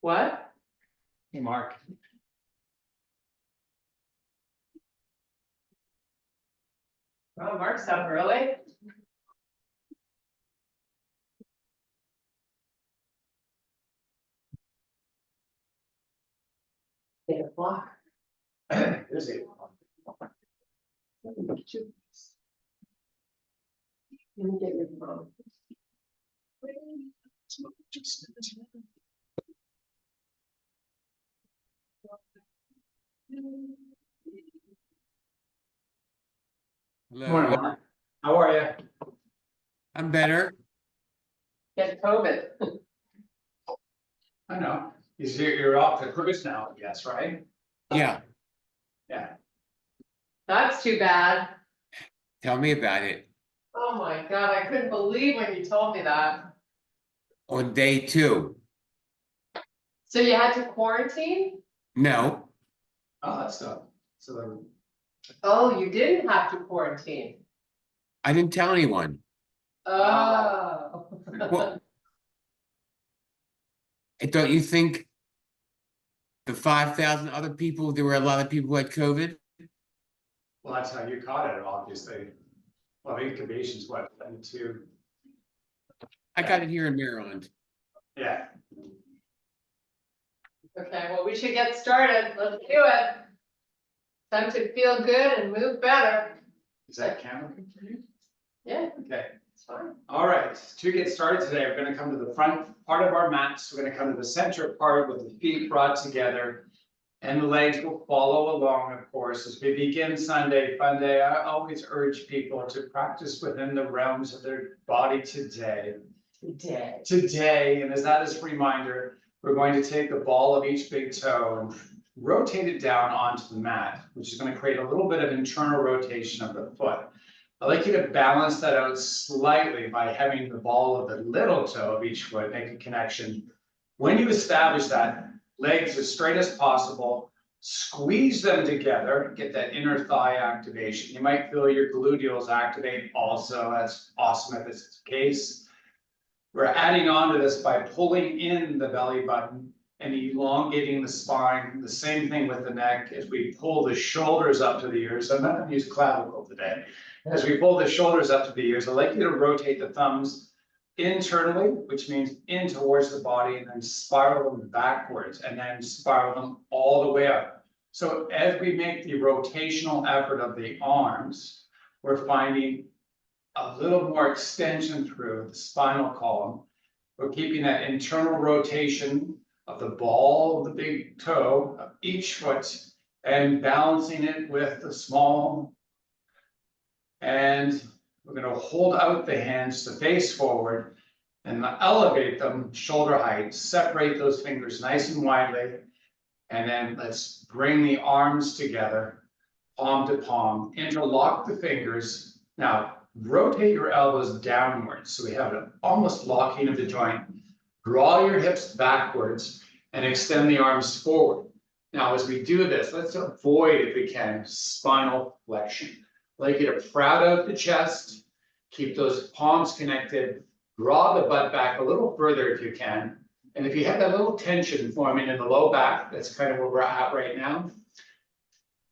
What? Hey, Mark. Oh, Mark's up early. 8 o'clock. It is 8 o'clock. Let me get your phone. Good morning, Mark. How are you? I'm better. Get COVID. I know. You're off the cruise now, I guess, right? Yeah, Yeah. That's too bad. tell me about it. Oh my God, I couldn't believe when you told me that. On day 2. So you had to quarantine? No, Oh, that's stuff. So Oh, you didn't have to quarantine. I didn't tell anyone. Oh. Well, and don't you think the 5,000 other people, there were a lot of people who had COVID? well, that's how you caught it, obviously. Well, incubation's what, 22? I got it here in Maryland. Yeah. Okay, well, we should get started. Let's do it. Time to feel good and move better. Is that camera good for you? Yeah, Okay. it's fine. All right, to get started today, we're going to come to the front part of our mats. We're going to come to the center part with the feet brought together, and the legs will follow along, of course, as we begin Sunday Funday. I always urge people to practice within the realms of their body today. Today, and as that is a reminder, we're going to take the ball of each big toe and rotate it down onto the mat, which is going to create a little bit of internal rotation of the foot. I'd like you to balance that out slightly by having the ball of the little toe of each foot make a connection. When you establish that, legs as straight as possible, squeeze them together, get that inner thigh activation. You might feel your gluteals activate also. That's awesome if it's the case. We're adding on to this by pulling in the belly button and elongating the spine. The same thing with the neck as we pull the shoulders up to the ears. I'm not going to use clavicle today. As we pull the shoulders up to the ears, I'd like you to rotate the thumbs internally, which means in towards the body, and then spiral them backwards, and then spiral them all the way up. So as we make the rotational effort of the arms, we're finding a little more extension through the spinal column. We're keeping that internal rotation of the ball of the big toe of each foot and balancing it with the small. And we're going to hold out the hands to face forward and elevate them shoulder height, separate those fingers nice and widely. And then let's bring the arms together, palm to palm, interlock the fingers. Now, rotate your elbows downwards so we have an almost locking of the joint. Draw your hips backwards and extend the arms forward. Now, as we do this, let's avoid, if we can, spinal flexion. I'd like you to proud out the chest, keep those palms connected, draw the butt back a little further if you can. And if you have that little tension forming in the low back, that's kind of where we're at right now.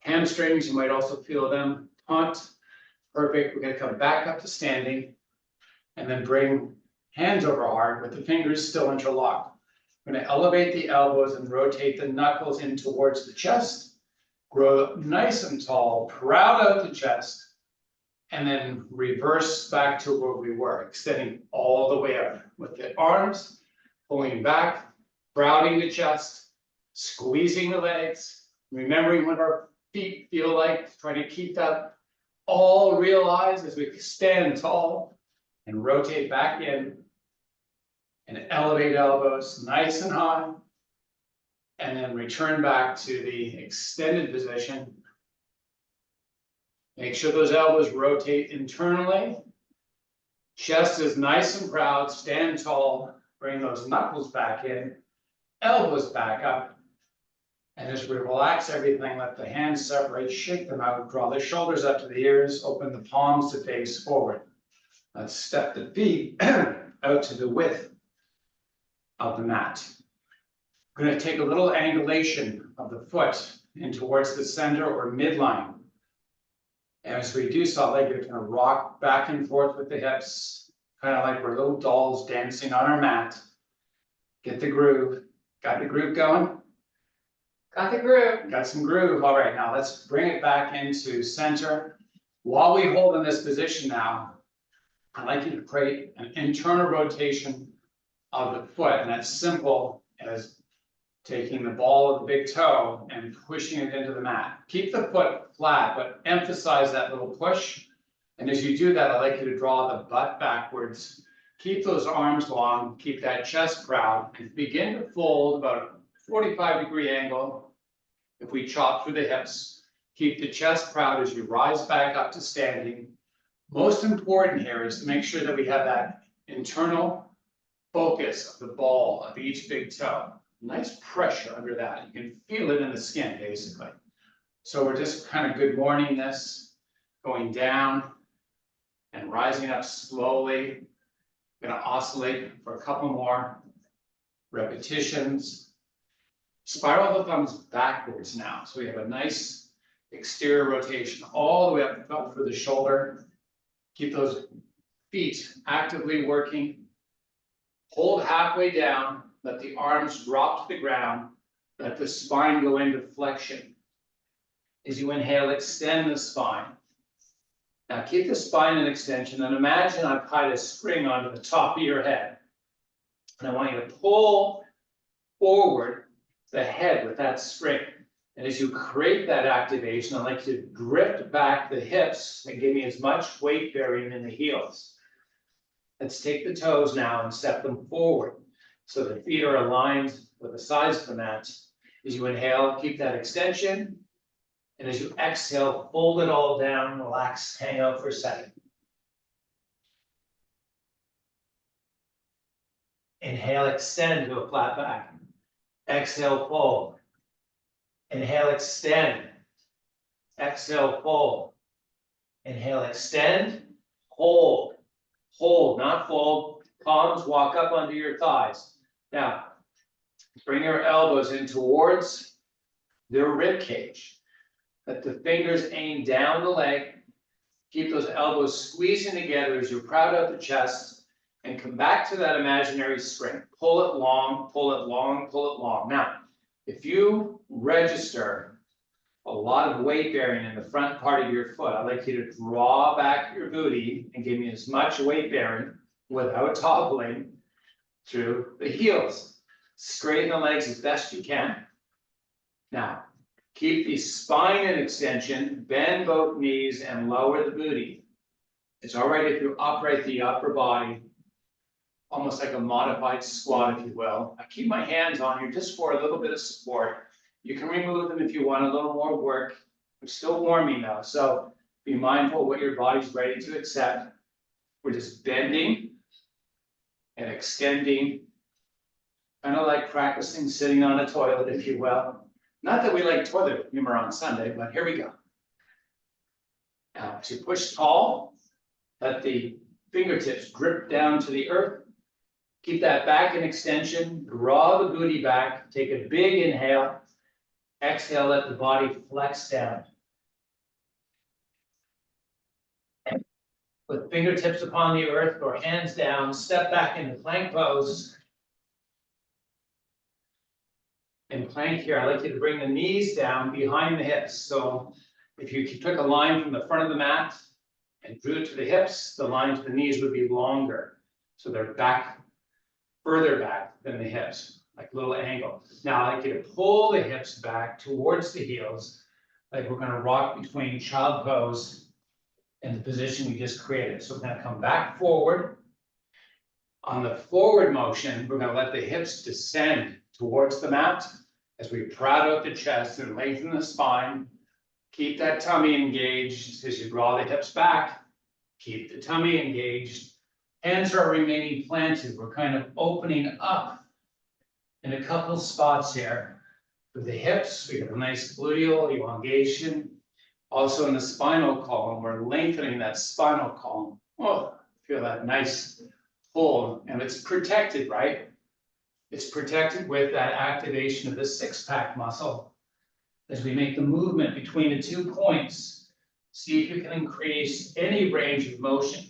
Hamstrings, you might also feel them taut. Perfect. We're going to come back up to standing and then bring hands over heart with the fingers still interlocked. We're going to elevate the elbows and rotate the knuckles in towards the chest. Grow nice and tall, proud out the chest, and then reverse back to where we were, extending all the way up with the arms, pulling back, crowding the chest, squeezing the legs, remembering what our feet feel like, trying to keep that all realized as we stand tall and rotate back in and elevate elbows nice and high, and then return back to the extended position. Make sure those elbows rotate internally. Chest is nice and proud, stand tall, bring those knuckles back in, elbows back up. And as we relax everything, let the hands separate, shake them out, draw the shoulders up to the ears, open the palms to face forward. Let's step the feet out to the width of the mat. We're gonna take a little angulation of the foot in towards the center or midline. And as we do so, I'd like you to kind of rock back and forth with the hips, kind of like we're little dolls dancing on our mat. Get the groove. Got the groove going? Got the groove. Got some groove. All right, now let's bring it back into center. While we hold in this position now, I'd like you to create an internal rotation of the foot, and that's simple as taking the ball of the big toe and pushing it into the mat. Keep the foot flat, but emphasize that little push. And as you do that, I'd like you to draw the butt backwards. Keep those arms long, keep that chest proud, and begin to fold about a 45-degree angle. If we chop through the hips, keep the chest proud as you rise back up to standing. Most important here is to make sure that we have that internal focus of the ball of each big toe. Nice pressure under that. You can feel it in the skin, basically. So we're just kind of good morning this, going down and rising up slowly. Gonna oscillate for a couple more repetitions. Spiral the thumbs backwards now. So we have a nice exterior rotation all the way up for the shoulder. Keep those feet actively working. Hold halfway down. Let the arms drop to the ground. Let the spine go into flexion. As you inhale, extend the spine. Now keep the spine in extension and imagine I've tied a string onto the top of your head. And I want you to pull forward the head with that string. And as you create that activation, I'd like you to drift back the hips and give me as much weight bearing in the heels. Let's take the toes now and step them forward. So the feet are aligned with the sides of the mat. As you inhale, keep that extension. And as you exhale, fold it all down, relax, hang out for a second. Inhale, extend to a flat back. Exhale, fold. Inhale, extend. Exhale, fold. Inhale, extend. Hold. Hold, not fold. Palms walk up onto your thighs. Now, bring your elbows in towards the rib cage. Let the fingers aim down the leg. Keep those elbows squeezing together as you crowd out the chest and come back to that imaginary string. Pull it long, pull it long, pull it long. Now, if you register a lot of weight bearing in the front part of your foot, I'd like you to draw back your booty and give me as much weight bearing without toppling through the heels. Straighten the legs as best you can. Now, keep the spine in extension, bend both knees and lower the booty. It's all right if you upright the upper body, almost like a modified squat, if you will. I keep my hands on you just for a little bit of support. You can remove them if you want a little more work. We're still warming though, so be mindful of what your body's ready to accept. We're just bending and extending, kind of like practicing sitting on a toilet, if you will. Not that we like toilet humor on Sunday, but here we go. Now, as you push tall, let the fingertips drip down to the earth. Keep that back in extension, draw the booty back, take a big inhale. Exhale, let the body flex down. With fingertips upon the earth or hands down, step back into plank pose. In plank here, I'd like you to bring the knees down behind the hips. So if you took a line from the front of the mat and drew it to the hips, the line to the knees would be longer. So they're back, further back than the hips, like a little angle. Now I'd like you to pull the hips back towards the heels, like we're gonna rock between child pose and the position we just created. So we're gonna come back forward. On the forward motion, we're gonna let the hips descend towards the mat as we proud out the chest and lengthen the spine. Keep that tummy engaged as you draw the hips back. Keep the tummy engaged. Hands are remaining planted. We're kind of opening up in a couple spots here. With the hips, we have a nice gluteal elongation. Also in the spinal column, we're lengthening that spinal column. Oh, feel that nice pull, and it's protected, right? It's protected with that activation of the six-pack muscle. As we make the movement between the 2 points, see if you can increase any range of motion.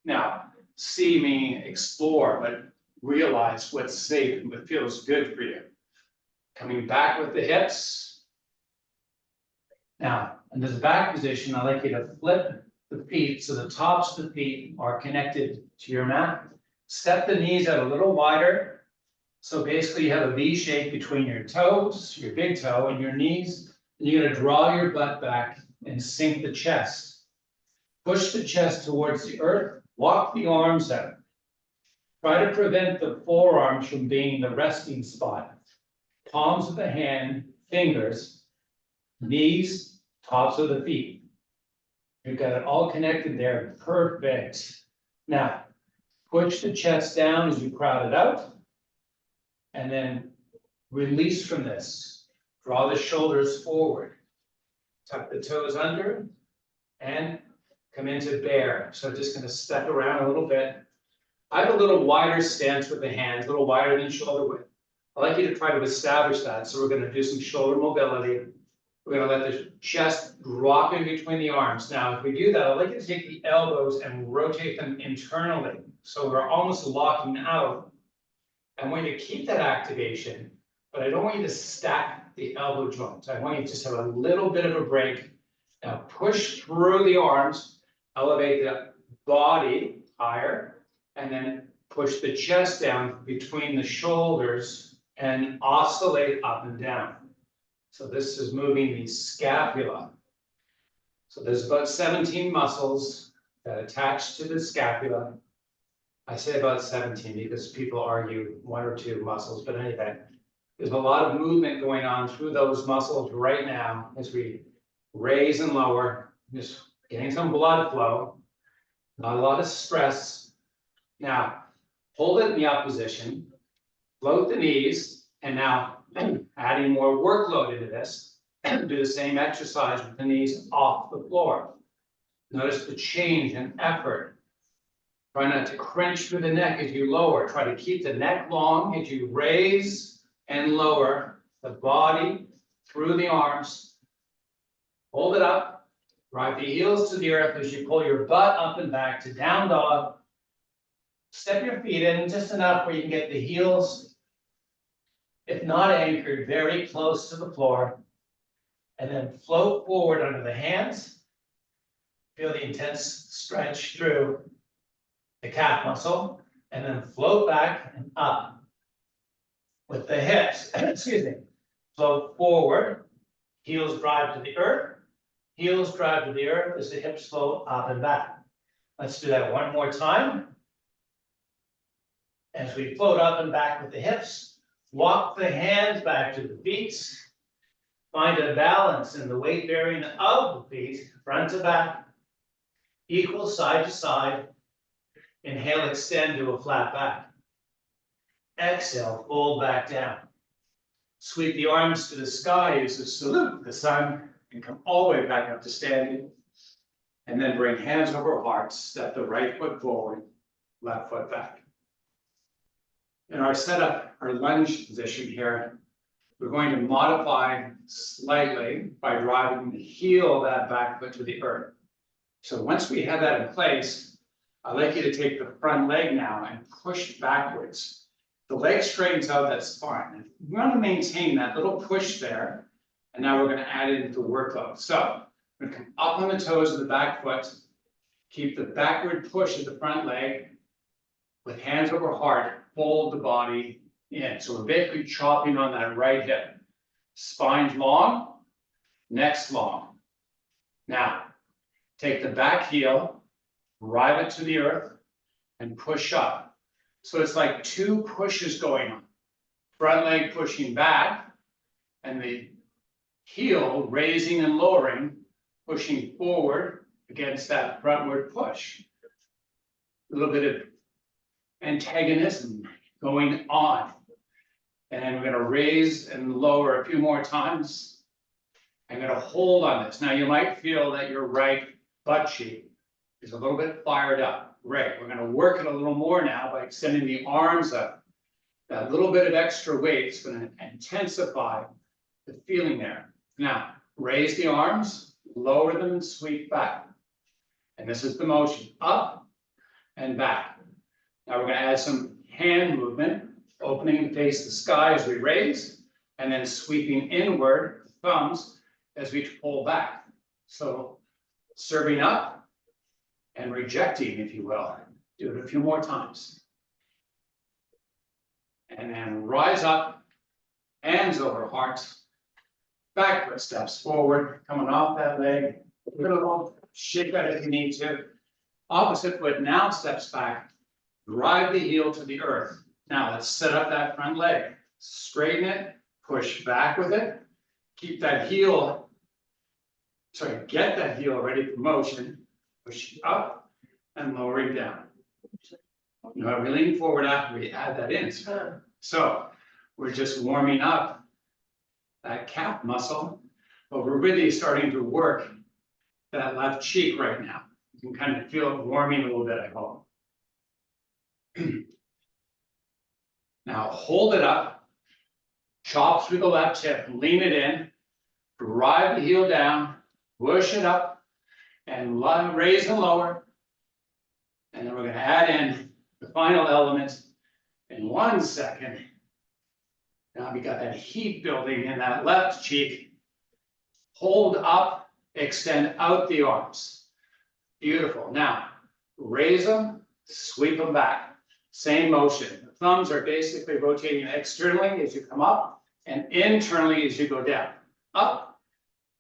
Now, see meaning explore, but realize what's safe and what feels good for you. Coming back with the hips. Now, in this back position, I'd like you to flip the feet so the tops of the feet are connected to your mat. Step the knees out a little wider. So basically you have a V shape between your toes, your big toe, and your knees. And you're going to draw your butt back and sink the chest. Push the chest towards the earth. Walk the arms out. Try to prevent the forearms from being the resting spot. Palms of the hand, fingers, knees, tops of the feet. You've got it all connected there. Perfect. Now, push the chest down as you crowd it out. And then release from this. Draw the shoulders forward. Tuck the toes under and come into bear. So just going to step around a little bit. I have a little wider stance with the hands, a little wider than shoulder width. I'd like you to try to establish that. So we're going to do some shoulder mobility. We're going to let the chest drop in between the arms. Now, if we do that, I'd like you to take the elbows and rotate them internally. So we're almost locking out. I want you to keep that activation, but I don't want you to stack the elbow joints. I want you to just have a little bit of a break. Now push through the arms, elevate the body higher, and then push the chest down between the shoulders and oscillate up and down. So this is moving the scapula. So there's about 17 muscles that attach to the scapula. I say about 17 because people argue 1 or 2 muscles, but anyway, there's a lot of movement going on through those muscles right now as we raise and lower, just getting some blood flow, not a lot of stress. Now, hold it in the up position, float the knees, and now adding more workload into this, do the same exercise with the knees off the floor. Notice the change in effort. Try not to crunch through the neck as you lower. Try to keep the neck long as you raise and lower the body through the arms. Hold it up. Drive the heels to the earth as you pull your butt up and back to down dog. Step your feet in just enough where you can get the heels, if not anchored, very close to the floor. And then float forward under the hands. Feel the intense stretch through the calf muscle, and then float back and up with the hips. Excuse me. Float forward, heels drive to the earth, heels drive to the earth as the hips float up and back. Let's do that one more time. As we float up and back with the hips, walk the hands back to the feet. Find a balance in the weight bearing of the feet, front to back, equal side to side. Inhale, extend to a flat back. Exhale, fold back down. Sweep the arms to the sky as a salute the sun and come all the way back up to standing. And then bring hands over heart, step the right foot forward, left foot back. In our setup, our lunge position here, we're going to modify slightly by driving the heel of that back foot to the earth. So once we have that in place, I'd like you to take the front leg now and push backwards. The leg straightens out, that's fine. We want to maintain that little push there. And now we're going to add it into workload. So we're going to come up on the toes of the back foot, keep the backward push of the front leg, with hands over heart, fold the body in. So we're basically chopping on that right hip. Spine's long, neck's long. Now, take the back heel, drive it to the earth, and push up. So it's like 2 pushes going on. Front leg pushing back, and the heel raising and lowering, pushing forward against that frontward push. A little bit of antagonism going on. And we're going to raise and lower a few more times. I'm going to hold on this. Now you might feel that your right butt cheek is a little bit fired up. Great. We're going to work it a little more now by extending the arms up. That little bit of extra weight is gonna intensify the feeling there. Now, raise the arms, lower them and sweep back. And this is the motion, up and back. Now we're gonna add some hand movement, opening to face the sky as we raise, and then sweeping inward, thumbs, as we pull back. So serving up and rejecting, if you will. Do it a few more times. And then rise up, hands over heart, back foot steps forward, coming off that leg, a little shake that if you need to. Opposite foot now steps back, drive the heel to the earth. Now let's set up that front leg, straighten it, push back with it, keep that heel, get that heel ready for motion, push up and lowering down. You know, we lean forward after we add that in. So we're just warming up that calf muscle, but we're really starting to work that left cheek right now. You can kind of feel it warming a little bit, I hope. Now hold it up, chop through the left hip, lean it in, drive the heel down, push it up, and raise and lower. And then we're going to add in the final element in 1 second. Now we got that heat building in that left cheek. Hold up, extend out the arms. Beautiful. Now raise them, sweep them back. Same motion. The thumbs are basically rotating externally as you come up and internally as you go down. Up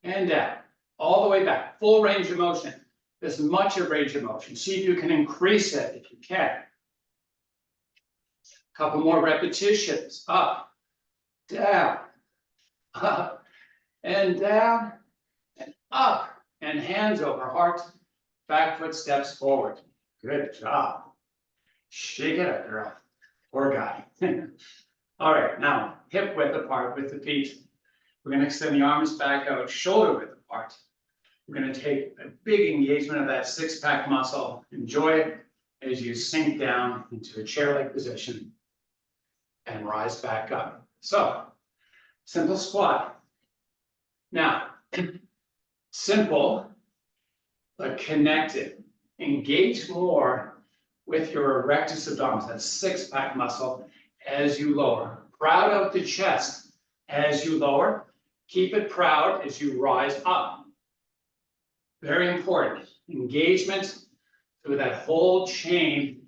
and down, all the way back. Full range of motion. As much of range of motion. See if you can increase it if you can. Couple more repetitions. Up, down, up, and down, and up, and hands over heart. Back foot steps forward. Good job. Shake it up, girl. Or guy. All right, now hip width apart with the feet. We're going to extend the arms back out, shoulder width apart. We're going to take a big engagement of that six-pack muscle. Enjoy it as you sink down into a chair-like position and rise back up. So, simple squat. Now, simple, but connected. Engage more with your rectus abdominis, that six-pack muscle, as you lower. Proud out the chest as you lower. Keep it proud as you rise up. Very important. Engagement through that whole chain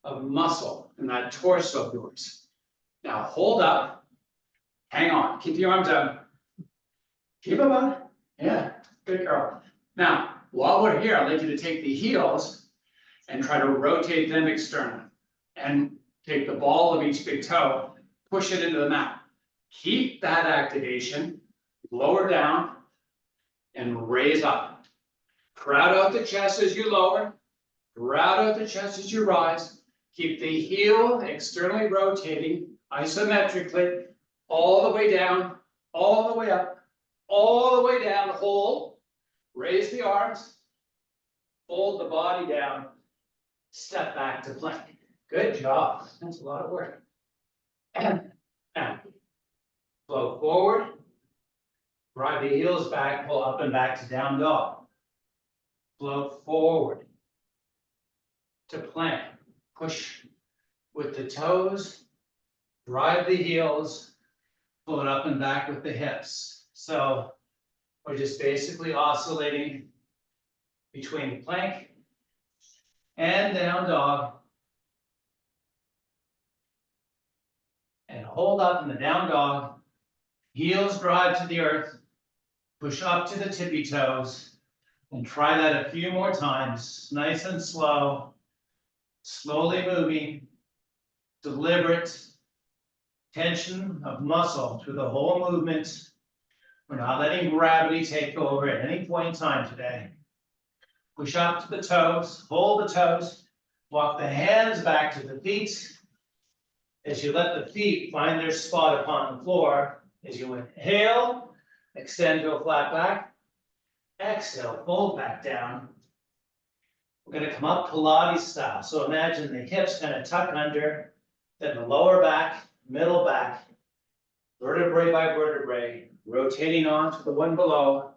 of muscle in that torso of yours. Now hold up. Hang on. Keep your arms up. Keep them up. Yeah, good girl. Now, while we're here, I'd like you to take the heels and try to rotate them externally. And take the ball of each big toe, push it into the mat. Keep that activation. Lower down and raise up. Proud out the chest as you lower. Proud out the chest as you rise. Keep the heel externally rotating isometrically all the way down, all the way up, all the way down. Hold. Raise the arms. Fold the body down. Step back to plank. Good job. That's a lot of work. And now, flow forward. Drive the heels back, pull up and back to down dog. Float forward to plank. Push with the toes, drive the heels, pull it up and back with the hips. So we're just basically oscillating between plank and down dog. And hold up in the down dog. Heels drive to the earth. Push up to the tippy toes and try that a few more times, nice and slow, slowly moving, deliberate tension of muscle through the whole movement. We're not letting gravity take over at any point in time today. Push up to the toes, hold the toes, walk the hands back to the feet. As you let the feet find their spot upon the floor, as you inhale, extend to a flat back. Exhale, fold back down. We're going to come up Pilates style. So imagine the hips kind of tuck under, then the lower back middle back, vertebrae by vertebrae, rotating on to the one below,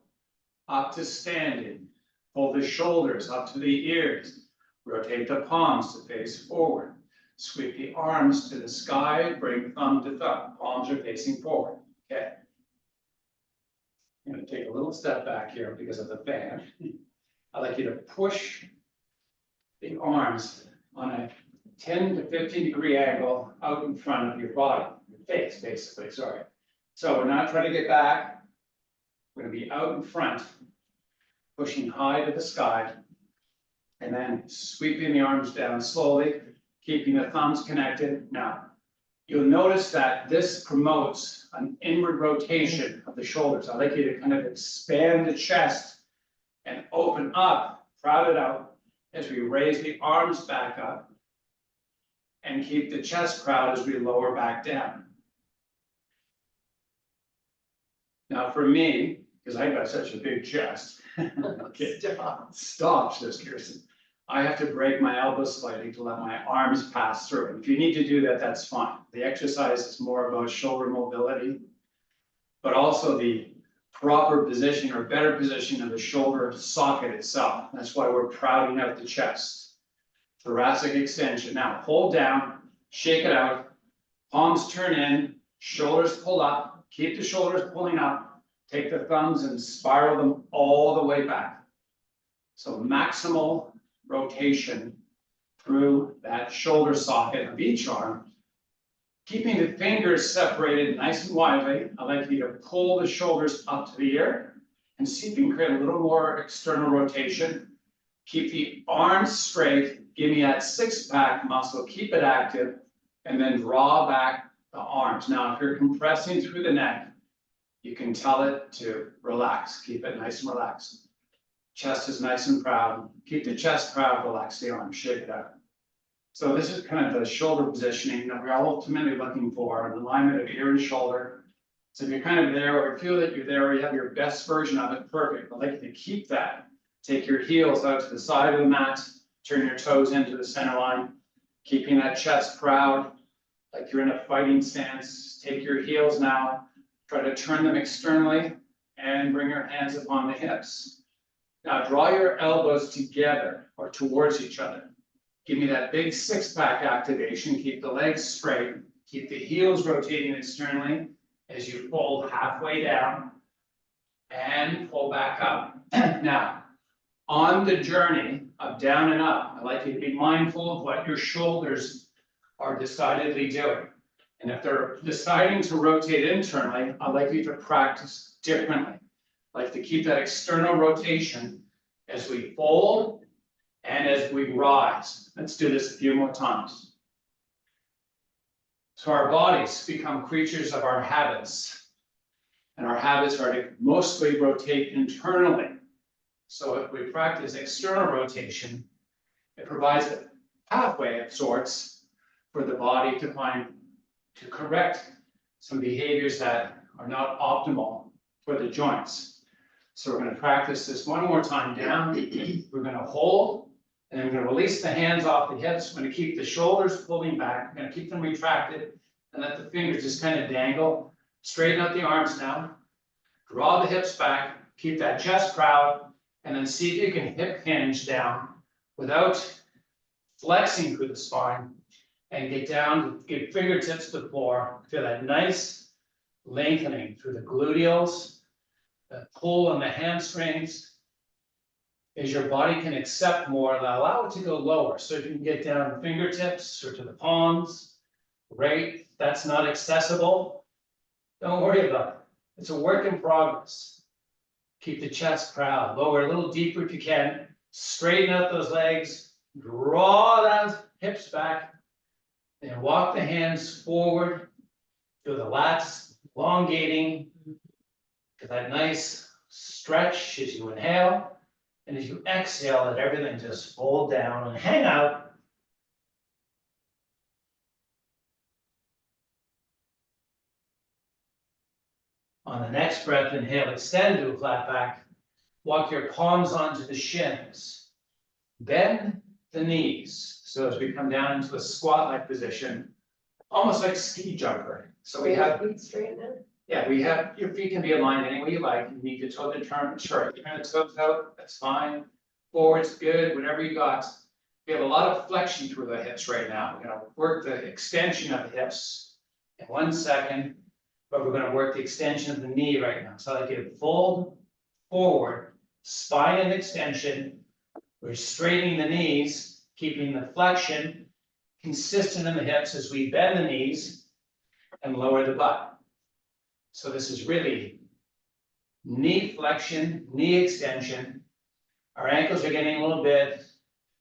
up to standing. Pull the shoulders up to the ears, rotate the palms to face forward. Sweep the arms to the sky, bring thumb to thumb, palms are facing forward, okay? I'm gonna take a little step back here because of the fan. I'd like you to push the arms on a 10 to 15 degree angle out in front of your body, your face, basically, sorry. So we're not trying to get back. We're gonna be out in front, pushing high to the sky, and then sweeping the arms down slowly, keeping the thumbs connected. Now, you'll notice that this promotes an inward rotation of the shoulders. I'd like you to kind of expand the chest and open up, crowd it out, as we raise the arms back up, and keep the chest proud as we lower back down. Now for me, because I got such a big chest, okay, stop, says Kirsten. I have to break my elbows slightly to let my arms pass through. And if you need to do that, that's fine. The exercise is more about shoulder mobility, but also the proper position or better position of the shoulder socket itself. That's why we're crowding out the chest. Thoracic extension. Now hold down, shake it out, palms turn in, shoulders pull up, keep the shoulders pulling up, take the thumbs and spiral them all the way back. So maximal rotation through that shoulder socket of each arm, keeping the fingers separated nice and widely. I'd like you to pull the shoulders up to the ear and see if you can create a little more external rotation. Keep the arms straight, give me that six-pack muscle, keep it active, and then draw back the arms. Now, if you're compressing through the neck, you can tell it to relax, keep it nice and relaxed. Chest is nice and proud. Keep the chest proud, relax the arms, shake it out. So this is kind of the shoulder positioning that we're ultimately looking for, an alignment of ear and shoulder. So if you're kind of there or feel that you're there or you have your best version of it, perfect. I'd like you to keep that. Take your heels out to the side of the mat, turn your toes into the center line, keeping that chest proud, like you're in a fighting stance. Take your heels now, try to turn them externally and bring your hands upon the hips. Now draw your elbows together or towards each other. Give me that big six-pack activation. Keep the legs straight. Keep the heels rotating externally as you fold halfway down and pull back up. Now, on the journey of down and up, I'd like you to be mindful of what your shoulders are decidedly doing. And if they're deciding to rotate internally, I'd like you to practice differently. I'd like to keep that external rotation as we fold and as we rise. Let's do this a few more times. So our bodies become creatures of our habits, and our habits are to mostly rotate internally. So if we practice external rotation, it provides a pathway of sorts for the body to correct some behaviors that are not optimal for the joints. So we're going to practice this one more time down. We're going to hold, and then we're going to release the hands off the hips. We're going to keep the shoulders pulling back. We're going to keep them retracted and let the fingers just kind of dangle. Straighten out the arms now. Draw the hips back. Keep that chest proud. And then see if you can hip hinge down without flexing through the spine. And get down, get fingertips to the floor. Feel that nice lengthening through the gluteals. The pull on the hamstrings as your body can accept more and allow it to go lower. So if you can get down to fingertips or to the palms, great. That's not accessible. Don't worry about it. It's a work in progress. Keep the chest proud. Lower a little deeper if you can. Straighten out those legs. Draw those hips back. And walk the hands forward. Feel the lats elongating. Get that nice stretch as you inhale, and as you exhale, let everything just fold down and hang out. On the next breath, inhale, extend to a flat back. Walk your palms onto the shins. Bend the knees. So as we come down into a squat-like position, almost like ski jumper. So we have, Feet straight now. yeah, we have, your feet can be aligned any way you like. You need your toe to turn, sure, you turn the toes out, that's fine. Forward's good, whatever you got. We have a lot of flexion through the hips right now. We're gonna work the extension of the hips in 1 second, but we're gonna work the extension of the knee right now. So I like you to fold forward, spine and extension. We're straightening the knees, keeping the flexion consistent in the hips as we bend the knees and lower the butt. So this is really knee flexion, knee extension. Our ankles are getting a little bit.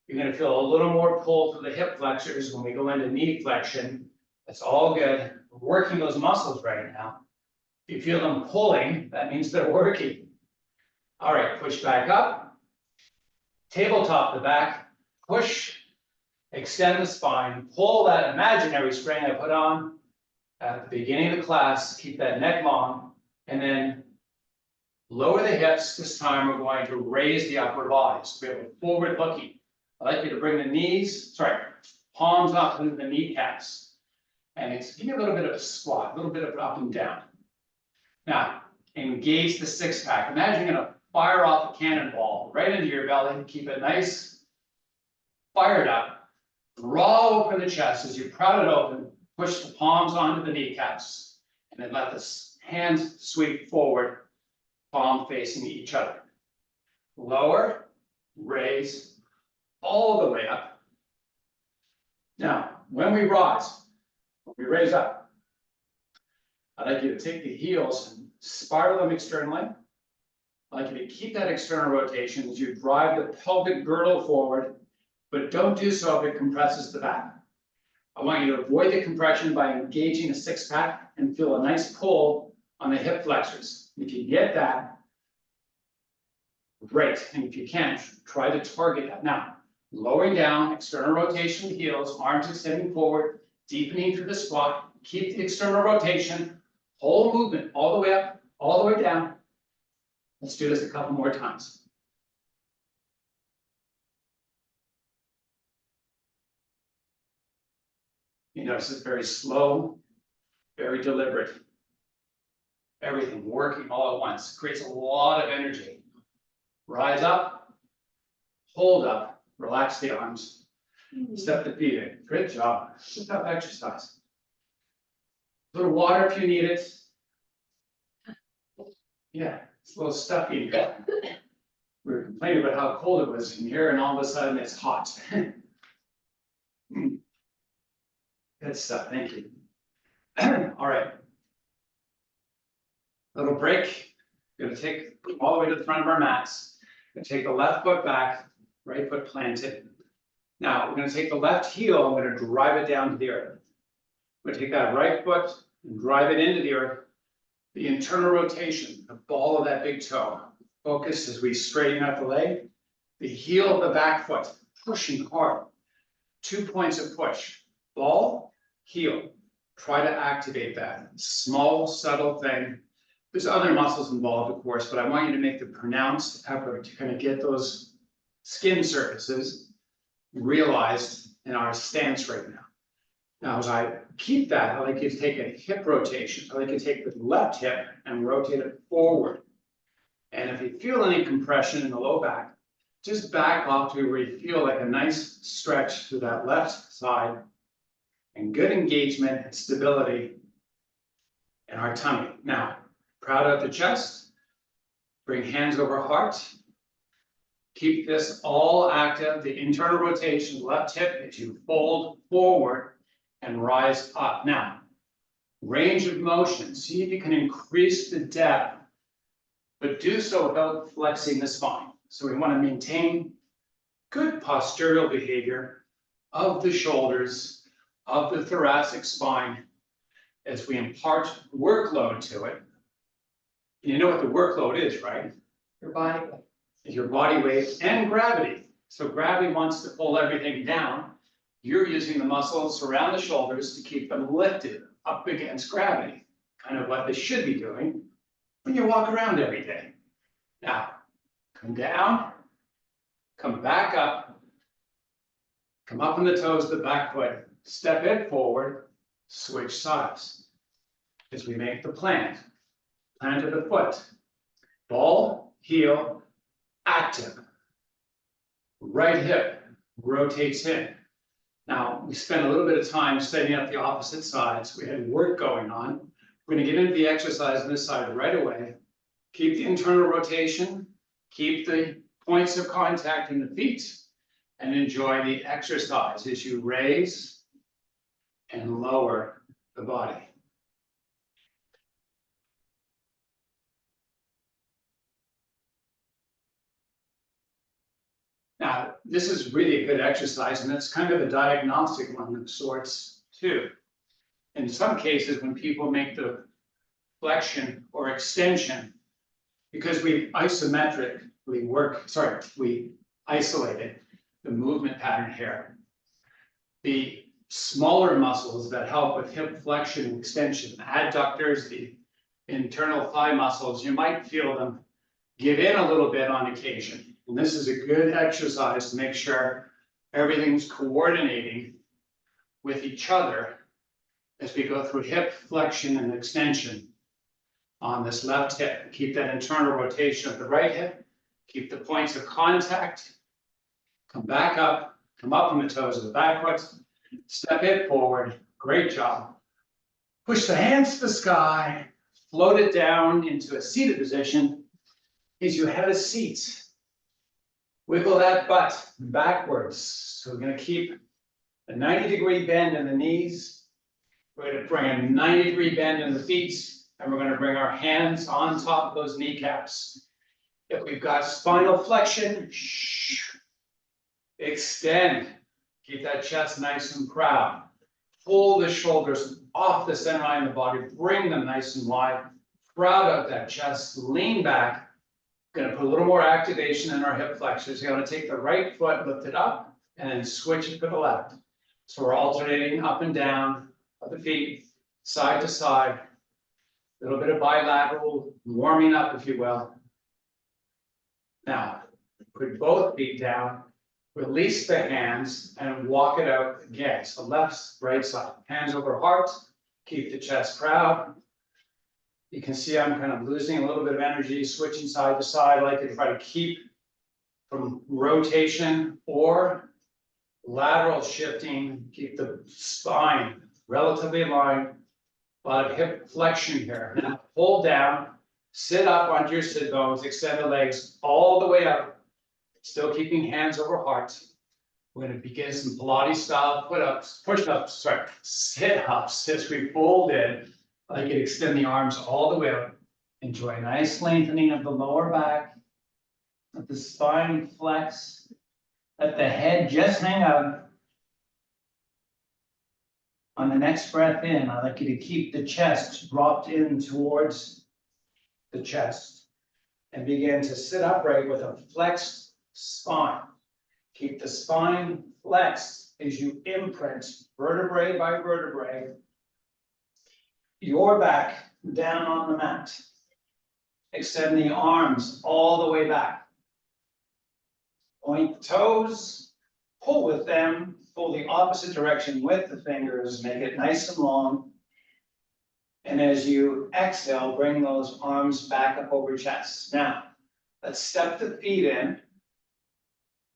You're gonna feel a little more pull through the hip flexors when we go into knee flexion. That's all good. We're working those muscles right now. If you feel them pulling, that means they're working. All right, push back up. Tabletop the back, push, extend the spine, pull that imaginary string I put on at the beginning of the class, keep that neck long, and then lower the hips. This time we're going to raise the upper body. So we have a forward looking. I'd like you to bring the knees, palms up into the kneecaps. And it's, give me a little bit of a squat, a little bit of up and down. Now, engage the six pack. Imagine you're gonna fire off a cannonball right into your belly, keep it nice, fired up. Draw open the chest as you proud it open, push the palms onto the kneecaps, and then let the hands sweep forward, palm facing each other. Lower, raise, all the way up. Now, when we rise, we raise up. I'd like you to take the heels and spiral them externally. I'd like you to keep that external rotation as you drive the pelvic girdle forward, but don't do so if it compresses the back. I want you to avoid the compression by engaging the six pack and feel a nice pull on the hip flexors. If you get that, great. And if you can't, try to target that. Now, lowering down, external rotation of the heels, arms extending forward, deepening through the squat, keep the external rotation, whole movement all the way up, all the way down. Let's do this a couple more times. You notice it's very slow, very deliberate. Everything working all at once creates a lot of energy. Rise up, hold up, relax the arms, step the feet in. Great job. It's a tough exercise. A little water if you need it. Yeah, it's a little stuffy in here. We were complaining about how cold it was in here, and all of a sudden it's hot. Good stuff, thank you. All right. Little break. Gonna take all the way to the front of our mats. Gonna take the left foot back, right foot planted. Now, we're gonna take the left heel, I'm gonna drive it down to the earth. I'm gonna take that right foot and drive it into the earth. The internal rotation, the ball of that big toe. Focus as we straighten out the leg. The heel of the back foot, pushing hard. 2 points of push. Ball, heel. Try to activate that. Small, subtle thing. There's other muscles involved, of course, but I want you to make the pronounced effort to kind of get those skin surfaces realized in our stance right now. Now, as I keep that, I'd like you to take a hip rotation. I'd like you to take the left hip and rotate it forward. And if you feel any compression in the low back, just back off to where you feel like a nice stretch to that left side and good engagement and stability in our tummy. Now, proud out the chest, bring hands over heart. Keep this all active, the internal rotation, left hip as you fold forward and rise up. Now, range of motion, see if you can increase the depth, but do so without flexing the spine. So we want to maintain good postural behavior of the shoulders, of the thoracic spine, as we impart workload to it. You know what the workload is, right? Your body weight. Your body weight and gravity. So gravity wants to pull everything down. You're using the muscles around the shoulders to keep them lifted up against gravity. Kind of what they should be doing when you walk around every day. Now, come down, come back up, come up on the toes, the back foot, step it forward, switch sides. As we make the plant of the foot, ball, heel, active. Right hip rotates in. Now, we spent a little bit of time setting up the opposite sides. We had work going on. We're gonna get into the exercise on this side right away. Keep the internal rotation, keep the points of contact in the feet, and enjoy the exercise as you raise and lower the body. Now, this is really a good exercise, and it's kind of a diagnostic one of sorts too. In some cases, when people make the flexion or extension, because we isolated the movement pattern here. The smaller muscles that help with hip flexion and extension, the adductors, the internal thigh muscles, you might feel them give in a little bit on occasion. And this is a good exercise to make sure everything's coordinating with each other as we go through hip flexion and extension on this left hip. Keep that internal rotation of the right hip, keep the points of contact, come back up, come up on the toes of the back foot, step it forward, great job. Push the hands to the sky, float it down into a seated position as you have a seat. Wiggle that butt backwards. So we're gonna keep a 90-degree bend in the knees. We're gonna bring a 90-degree bend in the feet, and we're gonna bring our hands on top of those kneecaps. If we've got spinal flexion, extend. Keep that chest nice and proud. Pull the shoulders off the center line of the body, bring them nice and wide. Proud of that chest, lean back. Gonna put a little more activation in our hip flexors. You're gonna take the right foot, lift it up, and then switch it to the left. So we're alternating up and down of the feet, side to side. A little bit of bilateral warming up, if you will. Now, put both feet down, release the hands, and walk it out again. So left, right side, hands over heart, keep the chest proud. You can see I'm kind of losing a little bit of energy, switching side to side. I like to try to keep from rotation or lateral shifting, keep the spine relatively aligned. A lot of hip flexion here. Now hold down, sit up onto your sit bones, extend the legs all the way up, still keeping hands over heart. We're going to begin some Pilates style push-ups, sit-ups as we fold in. I like you to extend the arms all the way up. Enjoy a nice lengthening of the lower back. Let the spine flex. Let the head just hang out. On the next breath in, I'd like you to keep the chest dropped in towards the chest and begin to sit upright with a flexed spine. Keep the spine flexed as you imprint vertebrae by vertebrae your back down on the mat. Extend the arms all the way back. Point the toes, pull with them, pull the opposite direction with the fingers, make it nice and long. And as you exhale, bring those arms back up over chest. Now, let's step the feet in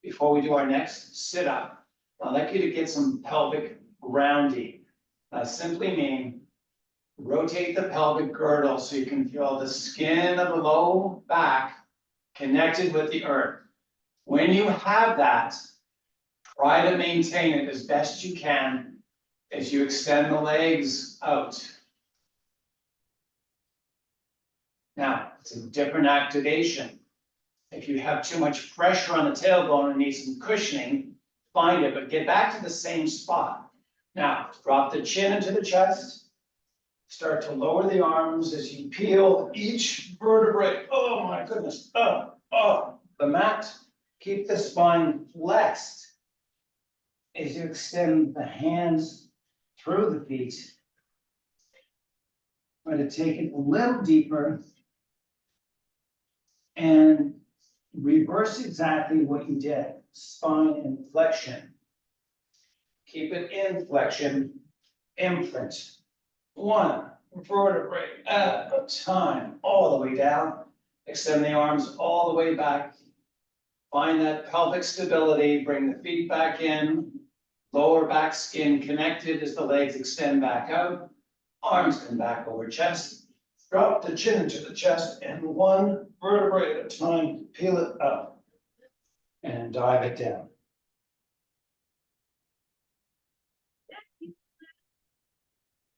before we do our next sit up. I'd like you to get some pelvic grounding. I simply mean rotate the pelvic girdle so you can feel the skin of the low back connected with the earth. When you have that, try to maintain it as best you can as you extend the legs out. Now, it's a different activation. If you have too much pressure on the tailbone and need some cushioning, find it, but get back to the same spot. Now, drop the chin into the chest. Start to lower the arms as you peel each vertebrae. Oh my goodness. The mat. Keep the spine flexed as you extend the hands through the feet. I'm going to take it a little deeper and reverse exactly what you did. Spine and flexion. Keep it in flexion. imprint. One vertebrae at a time, all the way down. Extend the arms all the way back. Find that pelvic stability, bring the feet back in. Lower back skin connected as the legs extend back out. Arms come back over chest. Drop the chin into the chest and one vertebrae at a time, peel it up. And dive it down.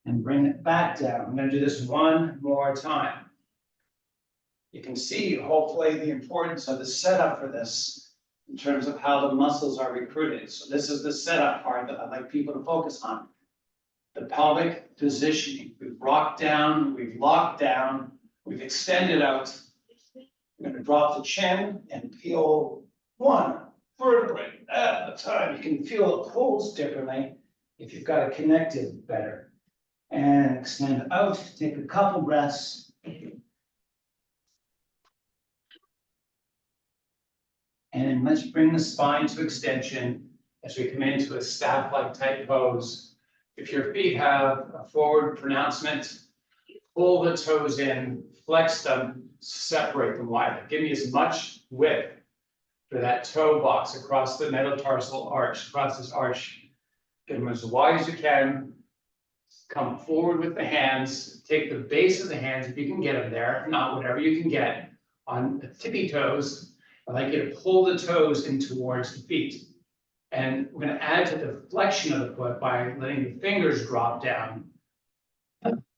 And bring it back down. I'm going to do this one more time. You can see, hopefully, the importance of the setup for this in terms of how the muscles are recruited. So this is the setup part that I'd like people to focus on. The pelvic positioning. We've rocked down, we've locked down, we've extended out. We're going to drop the chin and peel one vertebrae at a time. You can feel it pulls differently if you've got it connected better. And extend out, take a couple breaths. And let's bring the spine to extension as we come into a staff-like type pose. If your feet have a forward pronouncement, pull the toes in, flex them, separate them widely. Give me as much width for that toe box across the metatarsal arch, across this arch. Get them as wide as you can. Come forward with the hands, take the base of the hands if you can get them there, if not, whatever you can get on the tippy toes. I'd like you to pull the toes in towards the feet. And we're going to add to the flexion of the foot by letting the fingers drop down,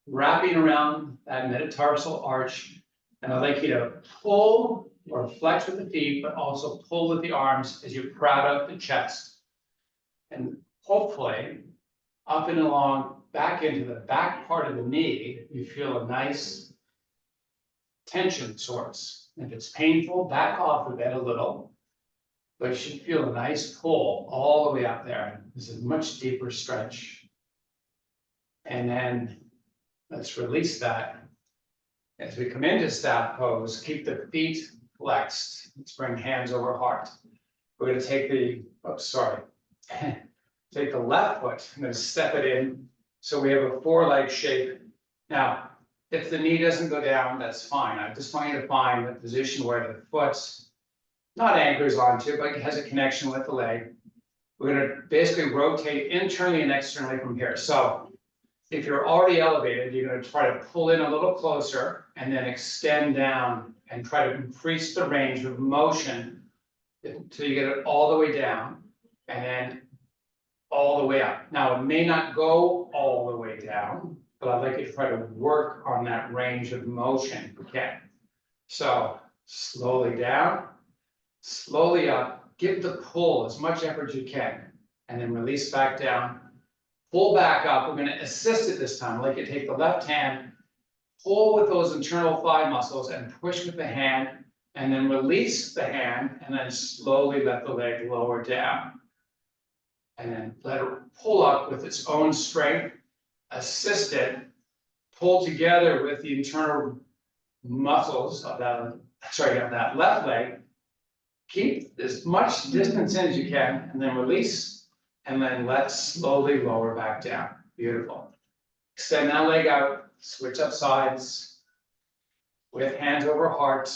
wrapping around that metatarsal arch. And I'd like you to pull or flex with the feet, but also pull with the arms as you crowd out the chest. And hopefully, up and along, back into the back part of the knee, you feel a nice tension source. If it's painful, back off of it a little, but you should feel a nice pull all the way up there. This is a much deeper stretch. And then let's release that. As we come into staff pose, keep the feet flexed. Let's bring hands over heart. We're going to take the, take the left foot. I'm going to step it in. So we have a four-leg shape. Now, if the knee doesn't go down, that's fine. I just want you to find a position where the foot's not anchors onto, but it has a connection with the leg. We're going to basically rotate internally and externally from here. So if you're already elevated, you're going to try to pull in a little closer and then extend down and try to increase the range of motion until you get it all the way down and then all the way up. Now, it may not go all the way down, but I'd like you to try to work on that range of motion if you can. So slowly down, slowly up, give the pull as much effort as you can, and then release back down, pull back up. We're going to assist it this time. I'd like you to take the left hand, pull with those internal thigh muscles and push with the hand, and then release the hand, and then slowly let the leg lower down. And then let it pull up with its own strength, assist it, pull together with the internal muscles of that left leg. Keep as much distance in as you can, and then release, and then let slowly lower back down. Beautiful. Extend that leg out, switch up sides, with hands over heart,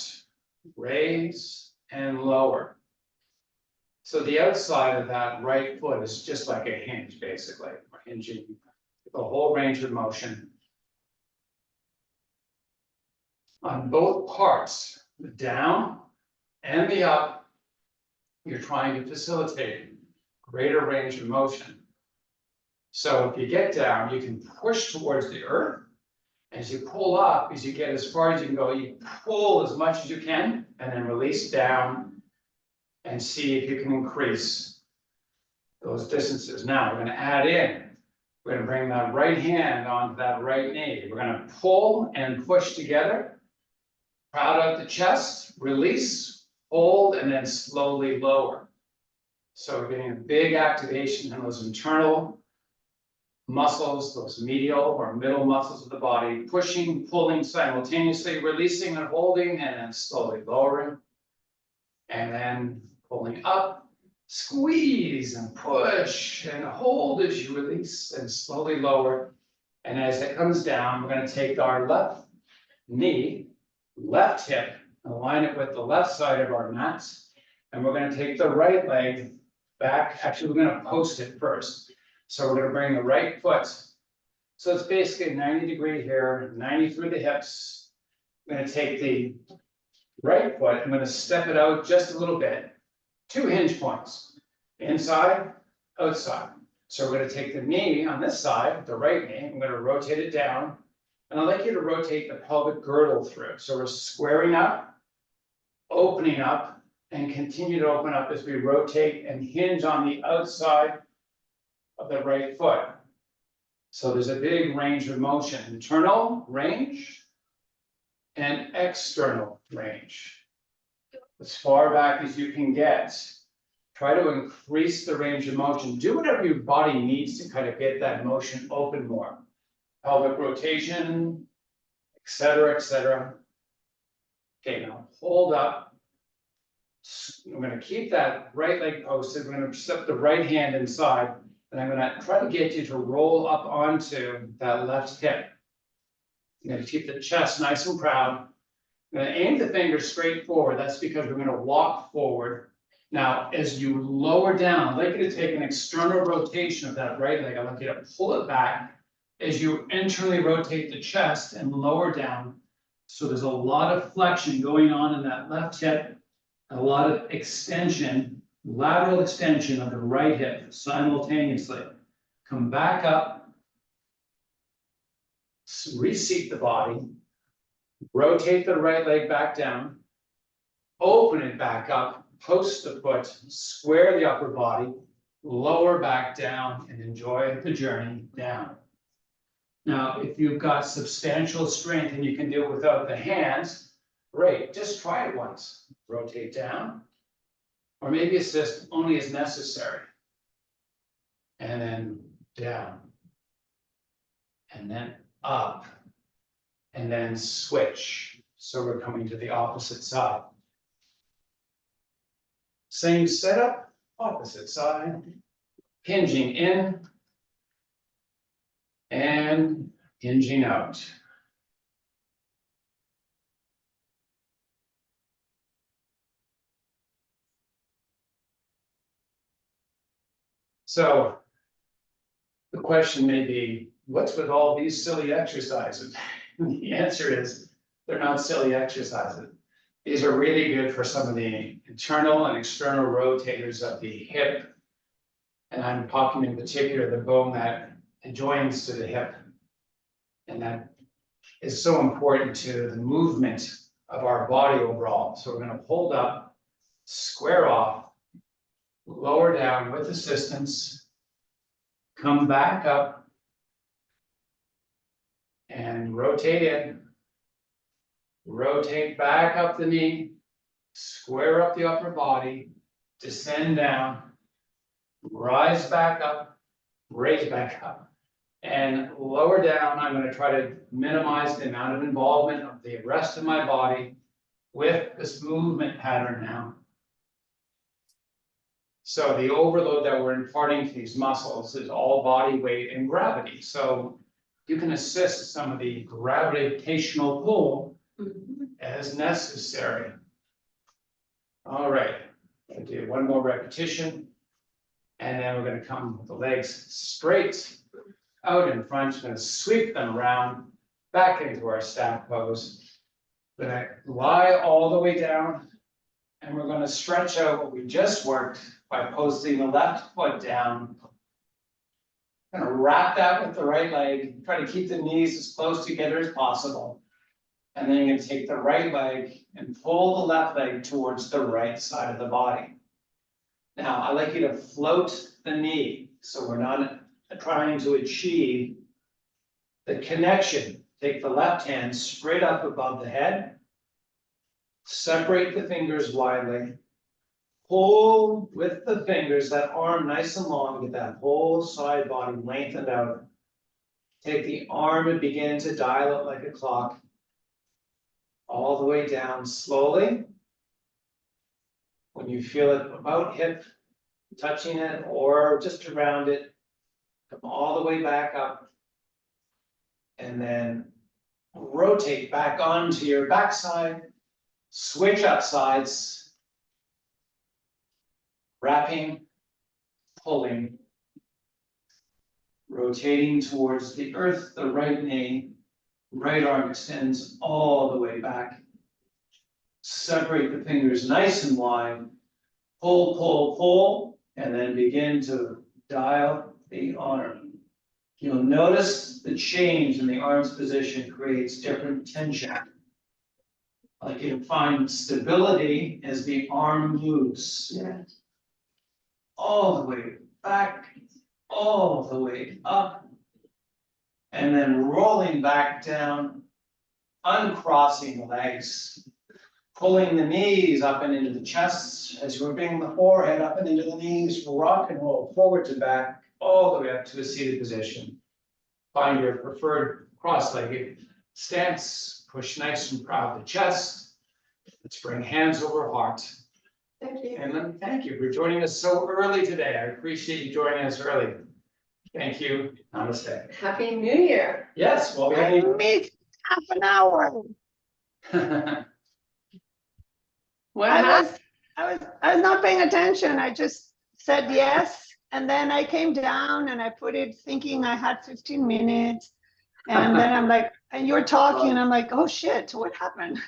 raise and lower. So the outside of that right foot is just like a hinge, basically. We're hinging the whole range of motion. On both parts, the down and the up, you're trying to facilitate greater range of motion. So if you get down, you can push towards the earth. As you pull up, as you get as far as you can go, you pull as much as you can, and then release down and see if you can increase those distances. Now we're going to add in. We're going to bring that right hand onto that right knee. We're going to pull and push together. Crowd out the chest, release, hold, and then slowly lower. So we're getting a big activation in those internal muscles, those medial or middle muscles of the body, pushing, pulling simultaneously, releasing and holding, and then slowly lowering. And then pulling up, Squeeze and push and hold as you release and slowly lower. And as it comes down, we're gonna take our left knee, left hip, align it with the left side of our mats. And we're gonna take the right leg back. Actually, we're gonna post it first. So we're gonna bring the right foot. So it's basically 90-degree here, 90 through the hips. I'm gonna take the right foot, I'm gonna step it out just a little bit. 2 hinge points, inside, outside. So we're gonna take the knee on this side, the right knee, I'm gonna rotate it down. And I'd like you to rotate the pelvic girdle through. So we're squaring up, opening up, and continue to open up as we rotate and hinge on the outside of the right foot. So there's a big range of motion, internal range and external range. As far back as you can get. Try to increase the range of motion. Do whatever your body needs to kind of get that motion open more. Pelvic rotation, etc., etc. Okay, now hold up. I'm going to keep that right leg posted. We're going to step the right hand inside, and I'm going to try to get you to roll up onto that left hip. I'm going to keep the chest nice and proud. I'm going to aim the fingers straight forward. That's because we're going to walk forward. Now, as you lower down, I'd like you to take an external rotation of that right leg. I'd like you to pull it back as you internally rotate the chest and lower down. So there's a lot of flexion going on in that left hip, and a lot of extension, lateral extension of the right hip simultaneously. Come back up, reseat the body, rotate the right leg back down, open it back up, post the foot, square the upper body, lower back down, and enjoy the journey down. Now, if you've got substantial strength and you can do it without the hands, great, just try it once. Rotate down, or maybe assist only as necessary. And then down, and then up, and then switch. So we're coming to the opposite side. Same setup, opposite side, hinging in and hinging out. So the question may be, what's with all these silly exercises? The answer is, they're not silly exercises. These are really good for some of the internal and external rotators of the hip. And I'm talking in particular the bone that joins to the hip. And that is so important to the movement of our body overall. So we're going to hold up, square off, lower down with assistance, come back up, and rotate in. Rotate back up the knee, square up the upper body, descend down, rise back up, raise back up, and lower down. I'm going to try to minimize the amount of involvement of the rest of my body with this movement pattern now. So the overload that we're imparting to these muscles is all body weight and gravity. So you can assist some of the gravitational pull as necessary. All right, I'll do one more repetition. And then we're going to come with the legs straight out in front. We're going to sweep them around back into our stack pose. We're going to lie all the way down. And we're going to stretch out what we just worked by posting the left foot down. Going to wrap that with the right leg. Try to keep the knees as close together as possible. And then you're going to take the right leg and pull the left leg towards the right side of the body. Now, I'd like you to float the knee. So we're not trying to achieve the connection. Take the left hand straight up above the head. Separate the fingers widely. Pull with the fingers, that arm nice and long, get that whole side body lengthened out. Take the arm and begin to dial it like a clock. All the way down slowly. When you feel it about hip touching it or just around it. Come all the way back up. And then rotate back onto your backside, switch up sides. Wrapping, pulling. Rotating towards the earth, the right knee, right arm extends all the way back. Separate the fingers nice and wide. Pull, pull, pull, and then begin to dial the arm. You'll notice the change in the arm's position creates different tension. Like you find stability as the arm moves. Yeah. All the way back, all the way up. And then rolling back down, uncrossing the legs. Pulling the knees up and into the chest as you bring the forehead up and into the knees, rock and roll forward to back, all the way up to a seated position. Find your preferred cross-legged stance, push nice and proud the chest. Let's bring hands over heart. Thank you. And let me thank you for joining us so early today. I appreciate you joining us early. Thank you. Namaste. Happy New Year. Yes, well, we I had missed half an hour. What I happened? was not paying attention. I just said yes. And then I came down and I put it thinking I had 15 minutes. And then I'm like, and you're talking and I'm like, oh shit, what happened?